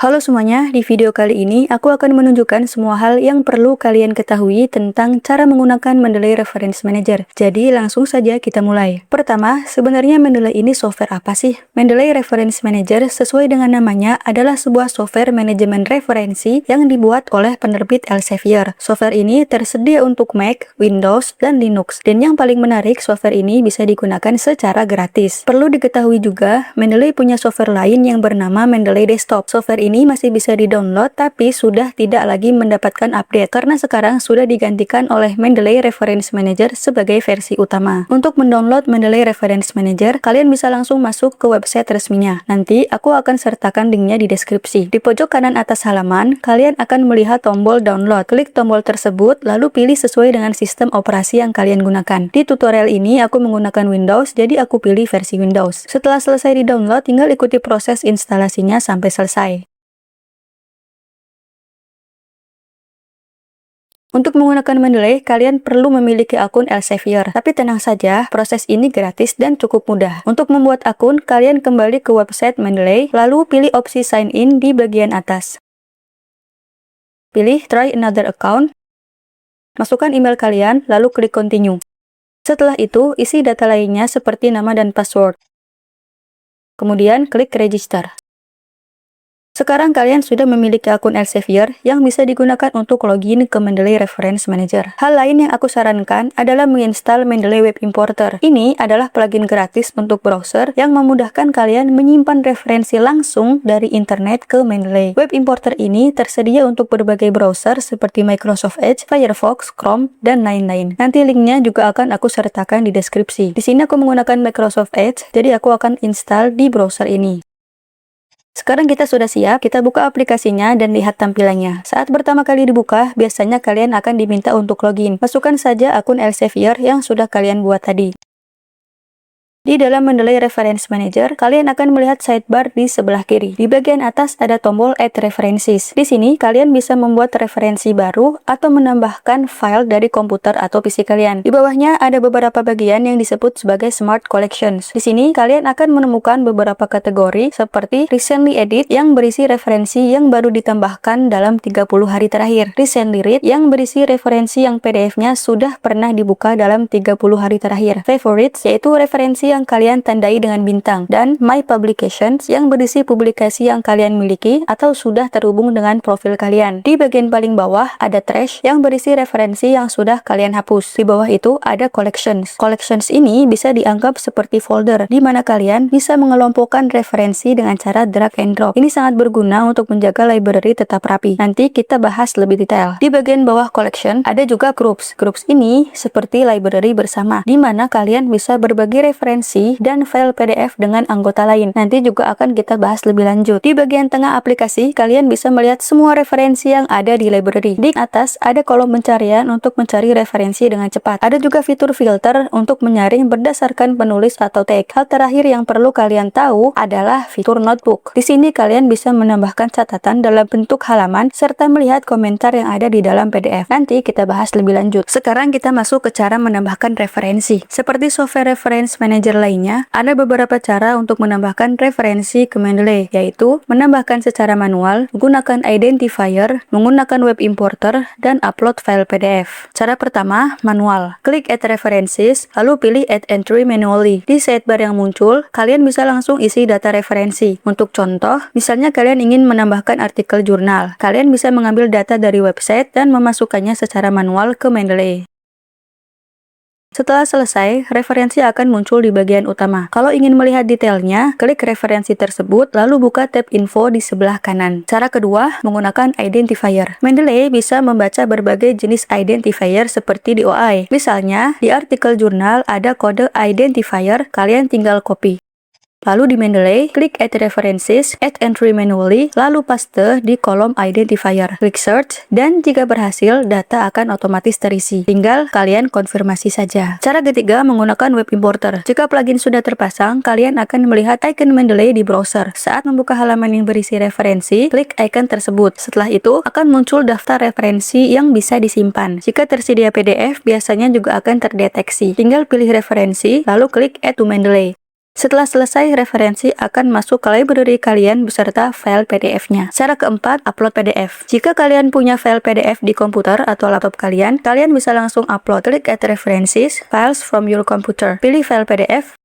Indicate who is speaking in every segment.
Speaker 1: Halo semuanya, di video kali ini aku akan menunjukkan semua hal yang perlu kalian ketahui tentang cara menggunakan Mendeley Reference Manager. Jadi langsung saja kita mulai. Pertama, sebenarnya Mendeley ini software apa sih? Mendeley Reference Manager sesuai dengan namanya adalah sebuah software manajemen referensi yang dibuat oleh penerbit Elsevier. Software ini tersedia untuk Mac, Windows, dan Linux. Dan yang paling menarik, software ini bisa digunakan secara gratis. Perlu diketahui juga, Mendeley punya software lain yang bernama Mendeley Desktop. Software ini masih bisa di-download tapi sudah tidak lagi mendapatkan update karena sekarang sudah digantikan oleh Mendeley Reference Manager sebagai versi utama. Untuk mendownload Mendeley Reference Manager, kalian bisa langsung masuk ke website resminya. Nanti aku akan sertakan linknya di deskripsi. Di pojok kanan atas halaman, kalian akan melihat tombol download. Klik tombol tersebut, lalu pilih sesuai dengan sistem operasi yang kalian gunakan. Di tutorial ini aku menggunakan Windows, jadi aku pilih versi Windows. Setelah selesai di-download, tinggal ikuti proses instalasinya sampai selesai. Untuk menggunakan Mendeley, kalian perlu memiliki akun Elsevier. Tapi tenang saja, proses ini gratis dan cukup mudah. Untuk membuat akun, kalian kembali ke website Mendeley, lalu pilih opsi Sign In di bagian atas. Pilih Try Another Account, masukkan email kalian, lalu klik Continue. Setelah itu, isi data lainnya seperti nama dan password. Kemudian, klik Register. Sekarang kalian sudah memiliki akun Elsevier yang bisa digunakan untuk login ke Mendeley Reference Manager. Hal lain yang aku sarankan adalah menginstal Mendeley Web Importer. Ini adalah plugin gratis untuk browser yang memudahkan kalian menyimpan referensi langsung dari internet ke Mendeley. Web Importer ini tersedia untuk berbagai browser seperti Microsoft Edge, Firefox, Chrome, dan lain-lain. Nanti linknya juga akan aku sertakan di deskripsi. Di sini aku menggunakan Microsoft Edge, jadi aku akan install di browser ini. Sekarang kita sudah siap, kita buka aplikasinya dan lihat tampilannya. Saat pertama kali dibuka, biasanya kalian akan diminta untuk login. Masukkan saja akun Elsevier yang sudah kalian buat tadi. Di dalam Mendeley Reference Manager, kalian akan melihat sidebar di sebelah kiri. Di bagian atas ada tombol Add References. Di sini, kalian bisa membuat referensi baru atau menambahkan file dari komputer atau PC kalian. Di bawahnya ada beberapa bagian yang disebut sebagai Smart Collections. Di sini, kalian akan menemukan beberapa kategori seperti Recently Edit yang berisi referensi yang baru ditambahkan dalam 30 hari terakhir. Recently Read yang berisi referensi yang PDF-nya sudah pernah dibuka dalam 30 hari terakhir. Favorites yaitu referensi yang kalian tandai dengan bintang, dan My Publications yang berisi publikasi yang kalian miliki atau sudah terhubung dengan profil kalian. Di bagian paling bawah ada Trash yang berisi referensi yang sudah kalian hapus. Di bawah itu ada Collections. Collections ini bisa dianggap seperti folder di mana kalian bisa mengelompokkan referensi dengan cara drag and drop. Ini sangat berguna untuk menjaga library tetap rapi. Nanti kita bahas lebih detail. Di bagian bawah Collection ada juga Groups. Groups ini seperti library bersama, di mana kalian bisa berbagi referensi dan file PDF dengan anggota lain. Nanti juga akan kita bahas lebih lanjut. Di bagian tengah aplikasi, kalian bisa melihat semua referensi yang ada di library. Di atas ada kolom pencarian untuk mencari referensi dengan cepat. Ada juga fitur filter untuk menyaring berdasarkan penulis atau tag. Hal terakhir yang perlu kalian tahu adalah fitur notebook. Di sini kalian bisa menambahkan catatan dalam bentuk halaman serta melihat komentar yang ada di dalam PDF. Nanti kita bahas lebih lanjut. Sekarang kita masuk ke cara menambahkan referensi. Seperti software reference manager lainnya, ada beberapa cara untuk menambahkan referensi ke Mendeley, yaitu menambahkan secara manual, menggunakan identifier, menggunakan web importer, dan upload file PDF. Cara pertama, manual. Klik Add References, lalu pilih Add Entry Manually. Di sidebar yang muncul, kalian bisa langsung isi data referensi. Untuk contoh, misalnya kalian ingin menambahkan artikel jurnal. Kalian bisa mengambil data dari website dan memasukkannya secara manual ke Mendeley. Setelah selesai, referensi akan muncul di bagian utama. Kalau ingin melihat detailnya, klik referensi tersebut, lalu buka tab info di sebelah kanan. Cara kedua, menggunakan identifier. Mendeley bisa membaca berbagai jenis identifier seperti di OI. Misalnya, di artikel jurnal ada kode identifier, kalian tinggal copy. Lalu di Mendeley, klik Add References, Add Entry Manually, lalu paste di kolom Identifier. Klik Search, dan jika berhasil, data akan otomatis terisi. Tinggal kalian konfirmasi saja. Cara ketiga, menggunakan Web Importer. Jika plugin sudah terpasang, kalian akan melihat icon Mendeley di browser. Saat membuka halaman yang berisi referensi, klik icon tersebut. Setelah itu, akan muncul daftar referensi yang bisa disimpan. Jika tersedia PDF, biasanya juga akan terdeteksi. Tinggal pilih referensi, lalu klik Add to Mendeley. Setelah selesai, referensi akan masuk ke library kalian beserta file PDF-nya. Cara keempat, upload PDF. Jika kalian punya file PDF di komputer atau laptop kalian bisa langsung upload. Klik Add References, Files from your computer. Pilih file PDF.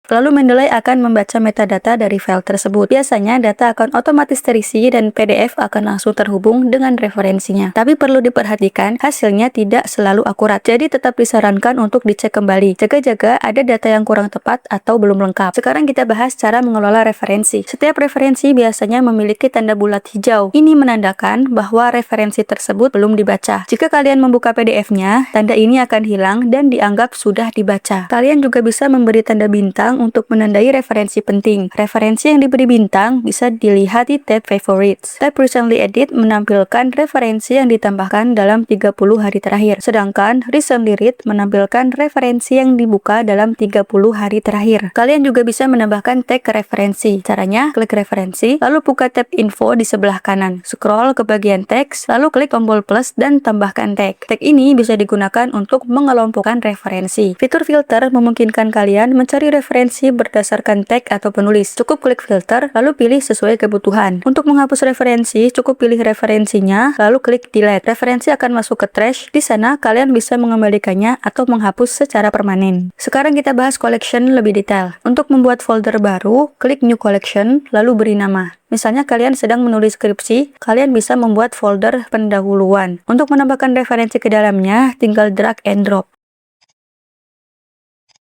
Speaker 1: Lalu Mendeley akan membaca metadata dari file tersebut. Biasanya data akan otomatis terisi dan PDF akan langsung terhubung dengan referensinya. Tapi perlu diperhatikan, hasilnya tidak selalu akurat. Jadi tetap disarankan untuk dicek kembali. Jaga-jaga ada data yang kurang tepat atau belum lengkap. Sekarang kita bahas cara mengelola referensi. Setiap referensi biasanya memiliki tanda bulat hijau. Ini menandakan bahwa referensi tersebut belum dibaca. Jika kalian membuka PDF-nya, tanda ini akan hilang dan dianggap sudah dibaca. Kalian juga bisa memberi tanda bintang untuk menandai referensi penting. Referensi yang diberi bintang bisa dilihat di tab Favorites. Tab Recently Edit menampilkan referensi yang ditambahkan dalam 30 hari terakhir. Sedangkan Recently Read menampilkan referensi yang dibuka dalam 30 hari terakhir. Kalian juga bisa menambahkan tag referensi. Caranya, klik referensi, lalu buka tab Info di sebelah kanan. Scroll ke bagian teks, lalu klik tombol plus dan tambahkan tag. Tag ini bisa digunakan untuk mengelompokkan referensi. Fitur filter memungkinkan kalian mencari referensi berdasarkan tag atau penulis. Cukup klik filter, lalu pilih sesuai kebutuhan. Untuk menghapus referensi, cukup pilih referensinya, lalu klik delete. Referensi akan masuk ke trash. Di sana, kalian bisa mengembalikannya atau menghapus secara permanen. Sekarang kita bahas collection lebih detail. Untuk membuat folder baru, klik new collection, lalu beri nama. Misalnya kalian sedang menulis skripsi, kalian bisa membuat folder pendahuluan. Untuk menambahkan referensi ke dalamnya, tinggal drag and drop.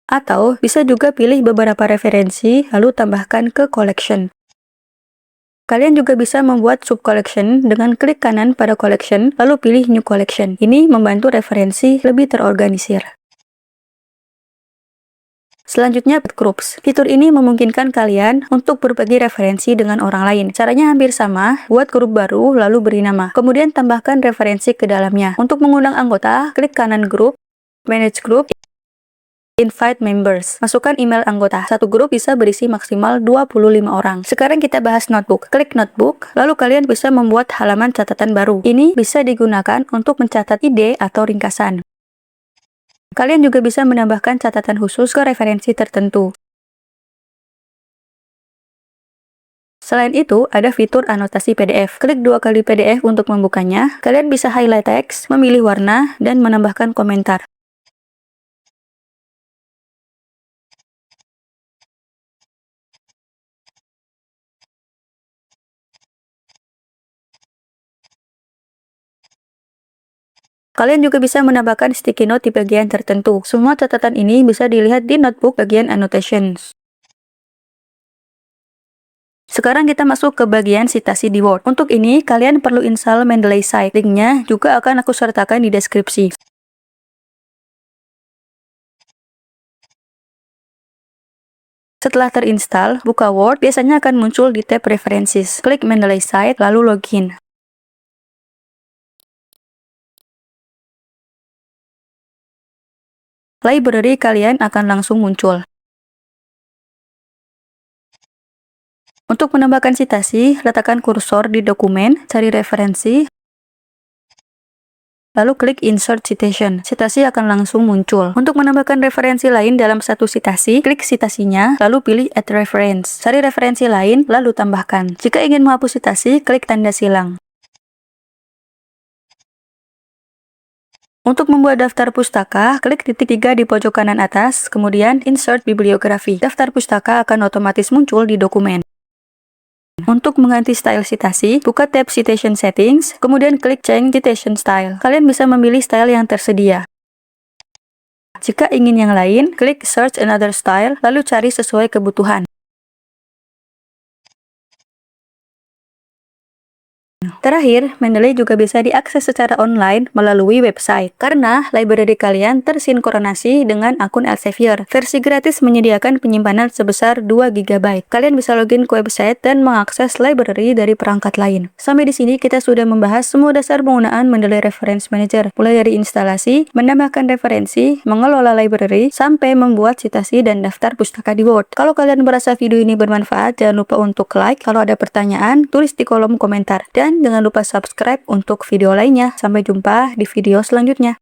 Speaker 1: Atau bisa juga pilih beberapa referensi, lalu tambahkan ke collection. Kalian juga bisa membuat sub-collection dengan klik kanan pada collection, lalu pilih new collection. Ini membantu referensi lebih terorganisir. Selanjutnya, groups. Fitur ini memungkinkan kalian untuk berbagi referensi dengan orang lain. Caranya hampir sama, buat grup baru, lalu beri nama. Kemudian tambahkan referensi ke dalamnya. Untuk mengundang anggota, klik kanan grup, manage group, invite members. Masukkan email anggota. Satu grup bisa berisi maksimal 25 orang. Sekarang kita bahas notebook. Klik notebook, lalu kalian bisa membuat halaman catatan baru. Ini bisa digunakan untuk mencatat ide atau ringkasan. Kalian juga bisa menambahkan catatan khusus ke referensi tertentu. Selain itu, ada fitur anotasi PDF. Klik 2 kali PDF untuk membukanya. Kalian bisa highlight teks, memilih warna, dan menambahkan komentar. Kalian juga bisa menambahkan sticky note di bagian tertentu. Semua catatan ini bisa dilihat di notebook bagian annotations. Sekarang kita masuk ke bagian citasi di Word. Untuk ini, kalian perlu install Mendeley Site. Linknya juga akan aku sertakan di deskripsi. Setelah terinstall, buka Word, biasanya akan muncul di tab References. Klik Mendeley Site, lalu login. Library kalian akan langsung muncul. Untuk menambahkan citasi, letakkan kursor di dokumen, cari referensi, lalu klik Insert Citation. Citasi akan langsung muncul. Untuk menambahkan referensi lain dalam satu citasi, klik citasinya, lalu pilih Add Reference. Cari referensi lain, lalu tambahkan. Jika ingin menghapus citasi, klik tanda silang. Untuk membuat daftar pustaka, klik titik 3 di pojok kanan atas, kemudian Insert Bibliografi. Daftar pustaka akan otomatis muncul di dokumen. Untuk mengganti style citasi, buka tab Citation Settings, kemudian klik Change Citation Style. Kalian bisa memilih style yang tersedia. Jika ingin yang lain, klik Search Another Style, lalu cari sesuai kebutuhan. Terakhir, Mendeley juga bisa diakses secara online melalui website, karena library kalian tersinkronasi dengan akun Elsevier. Versi gratis menyediakan penyimpanan sebesar 2 GB. Kalian bisa login ke website dan mengakses library dari perangkat lain. Sampai di sini kita sudah membahas semua dasar penggunaan Mendeley Reference Manager, mulai dari instalasi, menambahkan referensi, mengelola library, sampai membuat citasi dan daftar pustaka di Word. Kalau kalian merasa video ini bermanfaat, jangan lupa untuk like. Kalau ada pertanyaan, tulis di kolom komentar. Dan jangan lupa subscribe untuk video lainnya. Sampai jumpa di video selanjutnya.